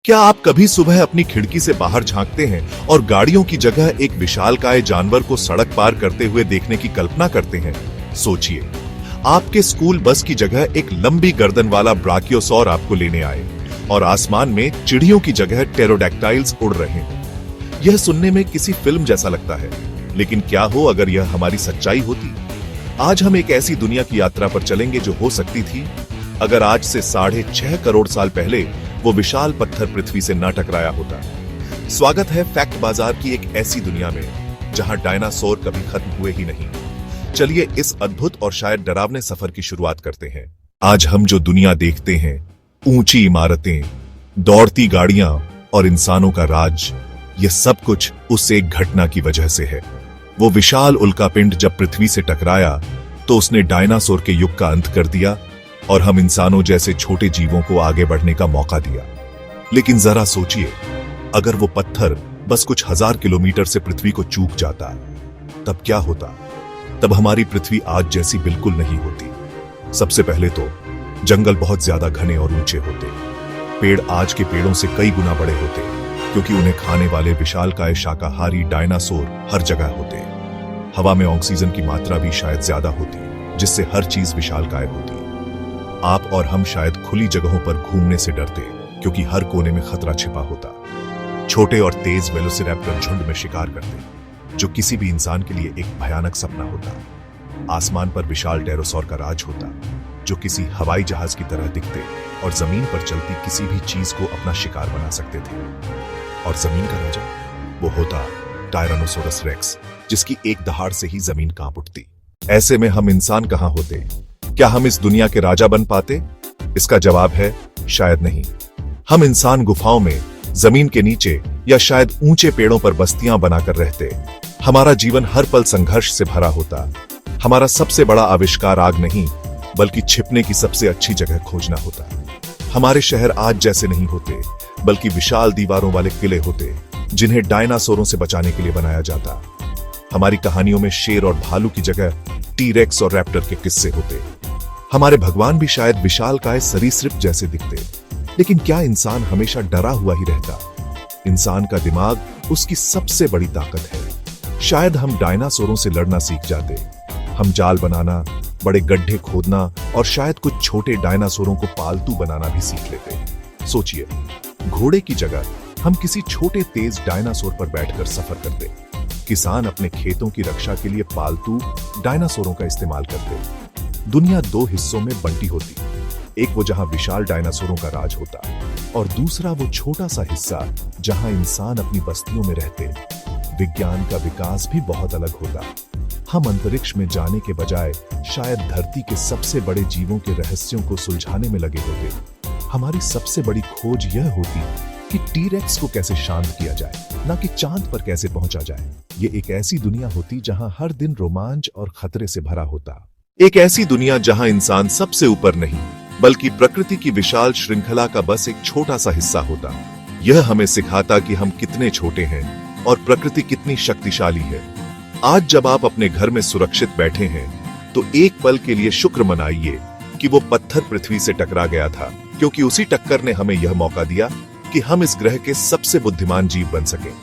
क्या आप कभी सुबह अपनी खिड़की से बाहर झांकते हैं और गाड़ियों की जगह एक विशालकाय जानवर को सड़क पार करते हुए देखने की कल्पना करते हैं? सोचिए, आपके स्कूल बस की जगह एक लंबी गर्दन वाला ब्राकियोसॉर आपको लेने आए और आसमान में चिड़ियों की जगह टेरोडैक्टाइल्स उड़ रहे हों। यह सुनने में किसी फिल्म जैसा लगता है, लेकिन क्या हो अगर यह हमारी सच्चाई होती? आज हम एक ऐसी दुनिया की यात्रा पर चलेंगे जो हो सकती थी अगर आज से 6.5 करोड़ साल पहले वो विशाल पत्थर पृथ्वी से न टकराया होता। स्वागत है फैक्ट बाजार की एक ऐसी दुनिया में जहां डायनासोर कभी खत्म हुए ही नहीं। चलिए इस अद्भुत और शायद डरावने सफर की शुरुआत करते हैं। आज हम जो दुनिया देखते हैं, ऊंची इमारतें, दौड़ती गाड़ियां और इंसानों का राज, ये सब कुछ उस एक घटना की वजह से है। वो विशाल उल्कापिंड जब पृथ्वी से टकराया तो उसने डायनासोर के युग का अंत कर दिया और हम इंसानों जैसे छोटे जीवों को आगे बढ़ने का मौका दिया। लेकिन जरा सोचिए, अगर वो पत्थर बस कुछ हजार किलोमीटर से पृथ्वी को चूक जाता, तब क्या होता? तब हमारी पृथ्वी आज जैसी बिल्कुल नहीं होती। सबसे पहले तो जंगल बहुत ज्यादा घने और ऊंचे होते। पेड़ आज के पेड़ों से कई गुना बड़े होते, क्योंकि उन्हें खाने वाले विशालकाय शाकाहारी डायनासोर हर जगह होते। हवा में ऑक्सीजन की मात्रा भी शायद ज्यादा होती, जिससे हर चीज विशालकाय होती। आप और हम शायद खुली जगहों पर घूमने से डरते, क्योंकि हर कोने में खतरा छिपा होता। छोटे और तेज वेलोसिरैप्टर झुंड में शिकार करते, जो किसी भी इंसान के लिए एक भयानक सपना होता। आसमान पर विशाल टेरोसॉर का राज होता, जो किसी हवाई जहाज की तरह दिखते और जमीन पर चलती किसी भी चीज को अपना शिकार बना सकते थे। और जमीन का राजा वो होता टायरानोसोरस रेक्स, जिसकी एक दहाड़ से ही जमीन कांप उठती। ऐसे में हम इंसान कहां होते? क्या हम इस दुनिया के राजा बन पाते? इसका जवाब है शायद नहीं। हम इंसान गुफाओं में, जमीन के नीचे या शायद ऊंचे पेड़ों पर बस्तियां बनाकर रहते। हमारा जीवन हर पल संघर्ष से भरा होता। हमारा सबसे बड़ा आविष्कार आग नहीं, बल्कि छिपने की सबसे अच्छी जगह खोजना होता। हमारे शहर आज जैसे नहीं होते, बल्कि विशाल दीवारों वाले किले होते, जिन्हें डायनासोरों से बचाने के लिए बनाया जाता। हमारी कहानियों में शेर और भालू की जगह टी-रेक्स और रैप्टर के किस्से होते। हमारे भगवान भी शायद विशालकाय सरीसृप जैसे दिखते। लेकिन क्या इंसान हमेशा डरा हुआ ही रहता? इंसान का दिमाग उसकी सबसे बड़ी ताकत है। शायद हम डायनासोरों से लड़ना सीख जाते। हम जाल बनाना, बड़े गड्ढे खोदना और शायद कुछ छोटे डायनासोरों को पालतू बनाना भी सीख लेते। सोचिए, घोड़े की जगह हम किसी छोटे तेज डायनासोर पर बैठकर सफर करते। किसान अपने खेतों की रक्षा के लिए पालतू डायनासोरों का इस्तेमाल करते। दुनिया दो हिस्सों में बंटी होती, एक वो जहां विशाल डायनासोरों का राज होता, और दूसरा वो छोटा सा हिस्सा जहां इंसान अपनी बस्तियों में रहते। विज्ञान का विकास भी बहुत अलग होता। हम अंतरिक्ष में जाने के बजाय शायद धरती के सबसे बड़े जीवों के रहस्यों को सुलझाने में लगे होते। हमारी सबसे बड़ी खोज यह होती कि टी-रेक्स को कैसे शांत किया जाए, ना कि चांद पर कैसे पहुंचा जाए। ये एक ऐसी दुनिया होती जहां हर दिन रोमांच और खतरे से भरा होता। एक ऐसी दुनिया जहां इंसान सबसे ऊपर नहीं, बल्कि प्रकृति की विशाल श्रृंखला का बस एक छोटा सा हिस्सा होता। यह हमें सिखाता कि हम कितने छोटे हैं और प्रकृति कितनी शक्तिशाली है। आज जब आप अपने घर में सुरक्षित बैठे हैं, तो एक पल के लिए शुक्र मनाइए कि वो पत्थर पृथ्वी से टकरा गया था, क्योंकि उसी टक्कर ने हमें यह मौका दिया कि हम इस ग्रह के सबसे बुद्धिमान जीव बन सकें।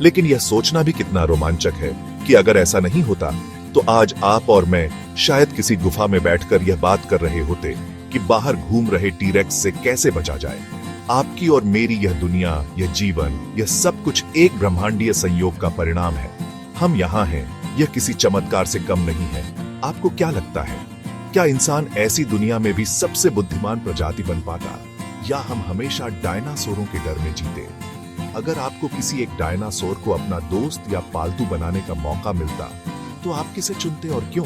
लेकिन यह सोचना भी कितना रोमांचक है कि अगर ऐसा नहीं होता, तो आज आप और मैं शायद किसी गुफा में बैठकर यह बात कर रहे होते कि बाहर घूम रहे टी-रेक्स से कैसे बचा जाए। आपकी और मेरी यह दुनिया, यह जीवन, यह सब कुछ एक ब्रह्मांडीय संयोग का परिणाम है। हम यहाँ हैं, यह किसी चमत्कार से कम नहीं है। आपको क्या लगता है, क्या इंसान ऐसी दुनिया में भी सबसे बुद्धिमान प्रजाति बन पाता, या हम हमेशा डायनासोरों के डर में जीते? अगर आपको किसी एक डायनासोर को अपना दोस्त या पालतू बनाने का मौका मिलता, तो आप किसे चुनते और क्यों?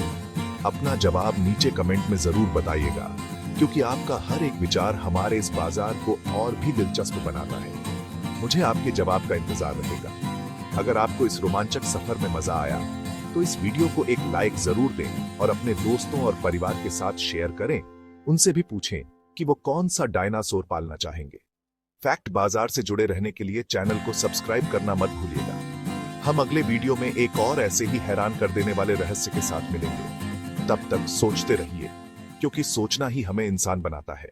अपना जवाब नीचे कमेंट में जरूर बताइएगा, क्योंकि आपका हर एक विचार हमारे इस बाजार को और भी दिलचस्प बनाता है। मुझे आपके जवाब का इंतजार रहेगा। अगर आपको इस रोमांचक सफर में मजा आया, तो इस वीडियो को एक लाइक जरूर दें और अपने दोस्तों और परिवार के साथ शेयर करें। उनसे भी पूछें कि वो कौन सा डायनासोर पालना चाहेंगे। फैक्ट बाजार से जुड़े रहने के लिए चैनल को सब्सक्राइब करना मत भूलिएगा। हम अगले वीडियो में एक और ऐसे ही हैरान कर देने वाले रहस्य के साथ मिलेंगे। तब तक सोचते रहिए, क्योंकि सोचना ही हमें इंसान बनाता है।